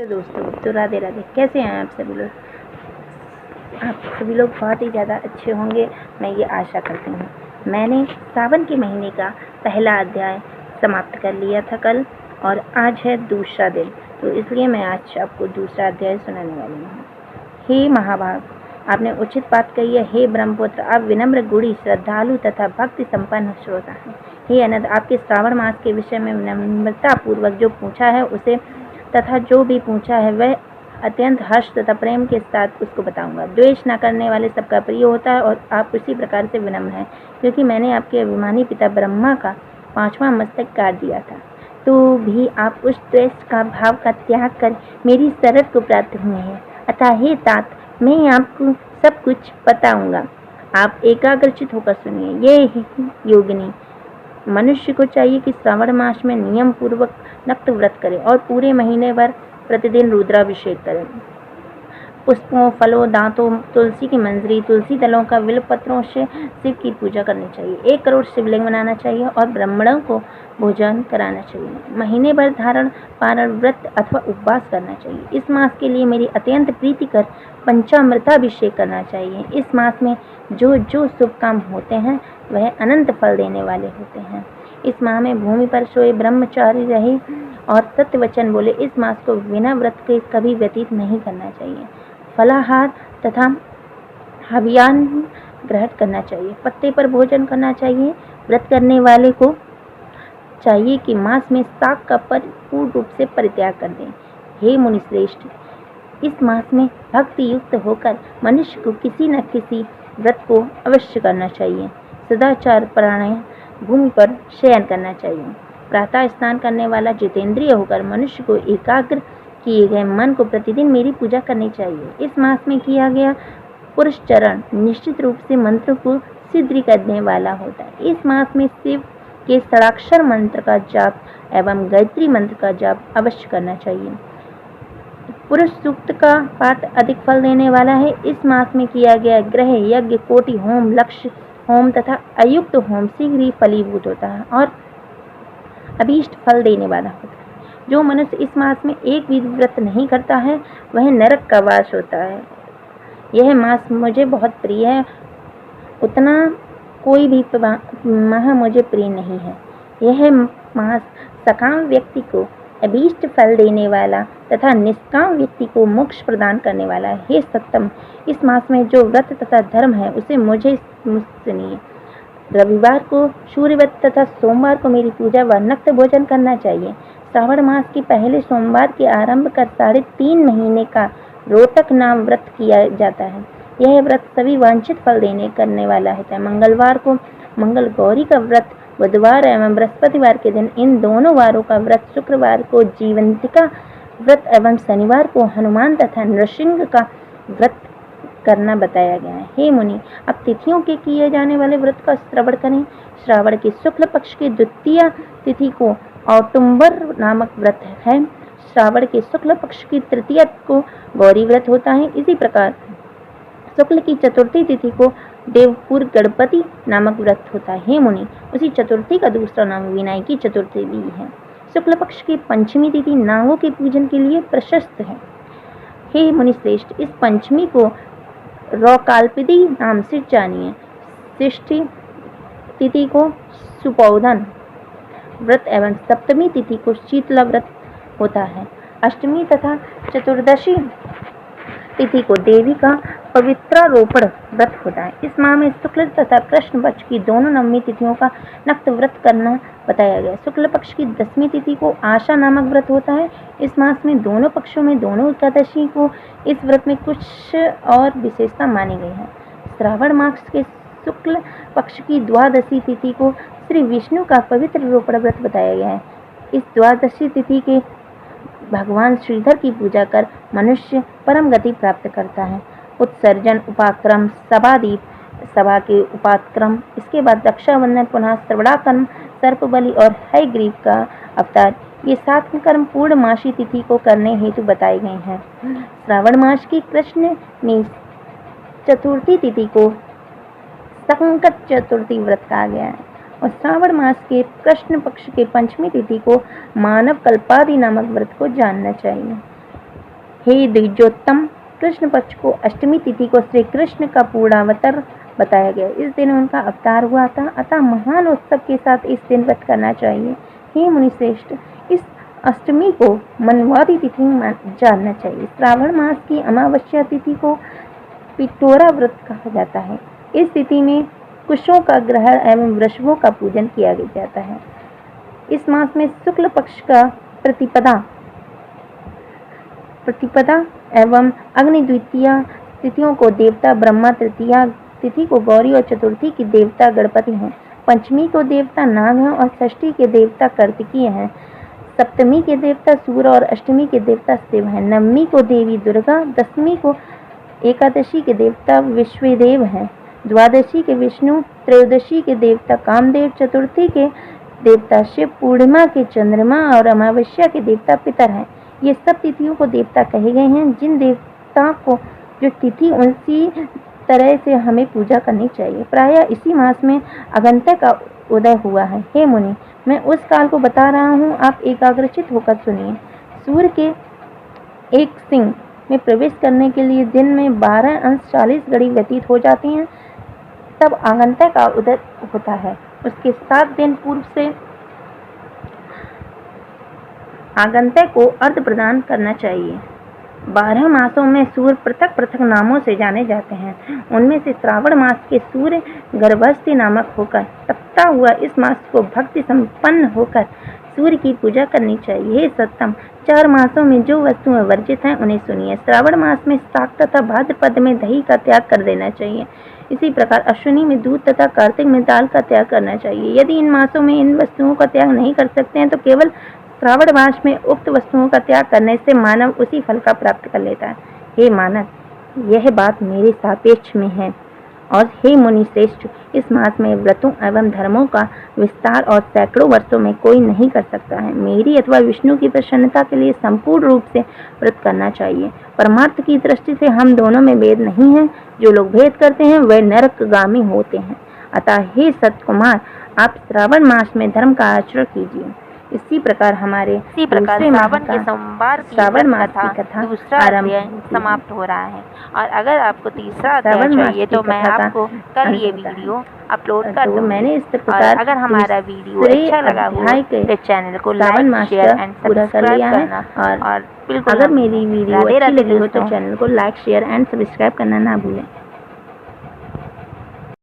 Hello दोस्तों, तो राधे राधे। कैसे हैं आप सभी लोग? आप सभी लोग बहुत ही ज़्यादा अच्छे होंगे, मैं ये आशा करती हूँ। मैंने सावन के महीने का पहला अध्याय समाप्त कर लिया था कल, और आज है दूसरा दिन, तो इसलिए मैं आज आपको दूसरा अध्याय सुनाने वाली हूँ। हे महाभाग, आपने उचित बात कही है। हे ब्रह्मपुत्र, आप विनम्र, गुणी, श्रद्धालु तथा भक्ति संपन्न श्रोता हैं। हे अनंत, आपके श्रावण मास के विषय में विनम्रता पूर्वक जो पूछा है उसे तथा जो भी पूछा है वह अत्यंत हर्ष तथा प्रेम के साथ उसको बताऊंगा। द्वेष न करने वाले सबका प्रिय होता है, और आप उसी प्रकार से विनम्र हैं, क्योंकि मैंने आपके अभिमानी पिता ब्रह्मा का 5वां मस्तक काट दिया था, तो भी आप उस द्वेष का भाव का त्याग कर मेरी शरण को प्राप्त हुए हैं। अतः हे तात, मैं आपको सब कुछ बताऊंगा। आप एकाग्रचित होकर सुनिए। ये योगिनी मनुष्य को चाहिए कि श्रावण मास में नियम पूर्वक नक्त व्रत करे और पूरे महीने भर प्रतिदिन रुद्राभिषेक करें। पुष्पों, फलों, दांतों, तुलसी की मंजरी, तुलसी दलों का बिल्व पत्रों से शिव की पूजा करनी चाहिए। 1 करोड़ शिवलिंग बनाना चाहिए और ब्राह्मणों को भोजन कराना चाहिए। महीने भर धारण, पारण, व्रत अथवा उपवास करना चाहिए। इस मास के लिए मेरी अत्यंत प्रीति कर पंचामृताभिषेक करना चाहिए। इस मास में जो जो शुभ काम होते हैं वह अनंत फल देने वाले होते हैं। इस माह में भूमि पर सोए, ब्रह्मचारी रहे और सत्य वचन बोले। इस मास को बिना व्रत के कभी व्यतीत नहीं करना चाहिए। फलाहार तथा हवियान ग्रहण करना चाहिए। पत्ते पर भोजन करना चाहिए। व्रत करने वाले को चाहिए कि मास में शाक का पूर्ण रूप से परित्याग कर दें। हे मुनिश्रेष्ठ, इस मास में भक्ति युक्त होकर मनुष्य को किसी न किसी व्रत को अवश्य करना चाहिए। सदाचार परायण भूमि पर शयन करना चाहिए। प्रातः स्नान करने वाला जितेंद्रिय होकर मनुष्य को एकाग्र किए गए मन को प्रतिदिन मेरी पूजा करनी चाहिए। इस मास में किया गया पुरुष चरण निश्चित रूप से मंत्र को सिद्ध करने वाला होता है। इस मास में शिव के षडाक्षर मंत्र का जाप एवं गायत्री मंत्र का जाप अवश्य करना चाहिए। पुरुष सूक्त का पाठ अधिक फल देने वाला है। इस मास में किया गया ग्रह यज्ञ, कोटि होम, लक्ष्य होम तथा अयुक्त होम शीघ्र ही फलीभूत होता है और अभीष्ट फल देने वाला होता है। जो मनुष्य इस मास में एक भी व्रत नहीं करता है वह नरक का वास होता है। यह मास मुझे बहुत प्रिय है, उतना कोई भी माह मुझे प्रिय नहीं है। यह मास सकाम व्यक्ति को अभीष्ट फल देने वाला तथा निष्काम व्यक्ति को मोक्ष प्रदान करने वाला है। हे सत्तम, इस मास में जो व्रत तथा धर्म है उसे मुझे सुनिए। रविवार को सूर्यव्रत तथा सोमवार को मेरी पूजा व नक्त भोजन करना चाहिए। श्रावण मास के पहले सोमवार के आरंभ कर 3.5 महीने का रोटक नाम व्रत किया जाता है। यह व्रत सभी वांछित फल देने करने वाला होता है। मंगलवार को मंगल गौरी का व्रत, बुधवार एवं बृहस्पतिवार के दिन इन दोनों वारों का व्रत, शुक्रवार को जीवंतिका व्रत एवं शनिवार को हनुमान तथा नृसिंह का व्रत करना बताया गया है। हे मुनि, अब तिथियों के किए जाने वाले व्रत का श्रवण करें। श्रावण के शुक्ल पक्ष की द्वितीय तिथि को औटुंबर नामक व्रत है। श्रावण के शुक्ल पक्ष की तृतीय को गौरी व्रत होता है। इसी प्रकार शुक्ल की चतुर्थी तिथि को देवपुर गणपति नामक व्रत होता है। हे मुनि, उसी चतुर्थी का दूसरा नाम विनायकी चतुर्थी भी है। शुक्ल पक्ष की पंचमी तिथि नागों के पूजन के लिए प्रशस्त है। हे मुनि श्रेष्ठ, इस पंचमी को रौकाल्पिदी नाम से जानिए। षष्ठी तिथि को सुपौधन व्रत एवं सप्तमी तिथि को शीतला व्रत होता है। अष्टमी तथा चतुर्दशी तिथि को देवी का पवित्रारोपण व्रत होता है। इस माह में शुक्ल तथा कृष्ण पक्ष की दोनों नवमी तिथियों का नक्त व्रत करना बताया गया। शुक्ल पक्ष की 10वीं तिथि को आशा नामक व्रत होता है। इस मास में दोनों पक्षों में दोनों एकादशी को इस व्रत में कुछ और विशेषता मानी गई है। श्रावण मास के शुक्ल पक्ष की द्वादशी तिथि को श्री विष्णु का पवित्र रोपण व्रत बताया गया है। इस द्वादशी तिथि के भगवान श्रीधर की पूजा कर मनुष्य परम गति प्राप्त करता है। उत्सर्जन, उपाक्रम, सभादीप, सभा के उपाक्रम, इसके बाद रक्षाबंधन, पुनः श्रवणाकर्म, सर्पबलि और हयग्रीव का अवतार, ये 7 कर्म पूर्णमासी तिथि को करने हेतु बताए गए हैं। श्रावण मास की कृष्ण में चतुर्थी तिथि को संकट चतुर्थी व्रत कहा गया है और श्रावण मास के कृष्ण पक्ष के पंचमी तिथि को मानव कल्पादि नामक व्रत को जानना चाहिए। हे द्विजोत्तम, कृष्ण पक्ष को अष्टमी तिथि को श्री कृष्ण का पूर्णावतार बताया गया। इस दिन उनका अवतार हुआ था, अतः महान उत्सव के साथ इस दिन व्रत करना चाहिए। हे मुनिश्रेष्ठ, इस अष्टमी को मनवादी तिथि जानना चाहिए। श्रावण मास की अमावस्या तिथि को पिटोरा व्रत कहा जाता है। इस तिथि में कुशों का ग्रहण एवं वृषभों का पूजन किया जाता है। इस मास में शुक्ल पक्ष का प्रतिपदा एवं अग्नि द्वितीया तिथियों को देवता ब्रह्मा, तृतीया तिथि को गौरी और चतुर्थी की देवता गणपति हैं। पंचमी को देवता नाग हैं और षष्ठी के देवता कार्तिकीय हैं। सप्तमी के देवता सूर्य और अष्टमी के देवता शिव हैं। नवमी को देवी दुर्गा, दशमी को एकादशी के देवता विश्वदेव हैं। द्वादशी के विष्णु, त्रयोदशी के देवता कामदेव, चतुर्थी के देवता शिव, पूर्णिमा के चंद्रमा और अमावस्या के देवता पितर हैं। ये सब तिथियों को देवता कहे गए हैं। जिन देवता को जो तिथि उसी तरह से हमें पूजा करनी चाहिए। प्रायः इसी मास में अगंत्य का उदय हुआ है। हे मुनि, मैं उस काल को बता रहा हूँ, आप एकाग्रचित होकर सुनिए। सूर्य के एक सिंह में प्रवेश करने के लिए दिन में 12 अंश 40 घड़ी व्यतीत हो जाती हैं, तब अगंत्य का उदय होता है। उसके 7 दिन पूर्व से आगंत्य को अर्घ प्रदान करना चाहिए। 12 मासों में सूर्य पृथक पृथक नामों से जाने जाते हैं। उनमें से श्रावण मास के सूर्य गर्भस्थी नामक होकर तपता हुआ इस मास को भक्ति संपन्न होकर सूर्य की पूजा करनी चाहिए। हे सत्तम, 4 मासों में जो वस्तुएं वर्जित हैं उन्हें सुनिए। श्रावण मास में शाक तथा भाद्रपद में दही का त्याग कर देना चाहिए। इसी प्रकार अश्विनी में दूध तथा कार्तिक में दाल का त्याग करना चाहिए। यदि इन मासों में इन वस्तुओं का त्याग नहीं कर सकते हैं तो केवल श्रावण मास में उक्त वस्तुओं का त्याग करने से मानव उसी फल का प्राप्त कर लेता है। हे मानव, यह बात मेरे सापेक्ष में है। और हे मुनि श्रेष्ठ, इस मास में व्रतों एवं धर्मों का विस्तार और सैकड़ों वर्षों में कोई नहीं कर सकता है। मेरी अथवा विष्णु की प्रसन्नता के लिए संपूर्ण रूप से व्रत करना चाहिए। परमार्थ की दृष्टि से हम दोनों में भेद नहीं है। जो लोग भेद करते हैं वे नरकगामी होते हैं। अतः हे सतकुमार, आप श्रावण मास में धर्म का आचरण कीजिए। इसी प्रकार सावन के सोमवार की श्रावण मास की कथा दूसरा अध्याय समाप्त हो रहा है। और अगर आपको तीसरा अध्याय चाहिए तो मैं आपको कल ये वीडियो अपलोड कर दूँ। मैंने इस प्रकार अगर हमारा वीडियो अच्छा लगा हो तो चैनल को लाइक, शेयर एंड सब्सक्राइब करना। और बिल्कुल अगर मेरी वीडियो अच्छी लगी हो तो चैनल को लाइक, शेयर एंड सब्सक्राइब करना ना भूलें।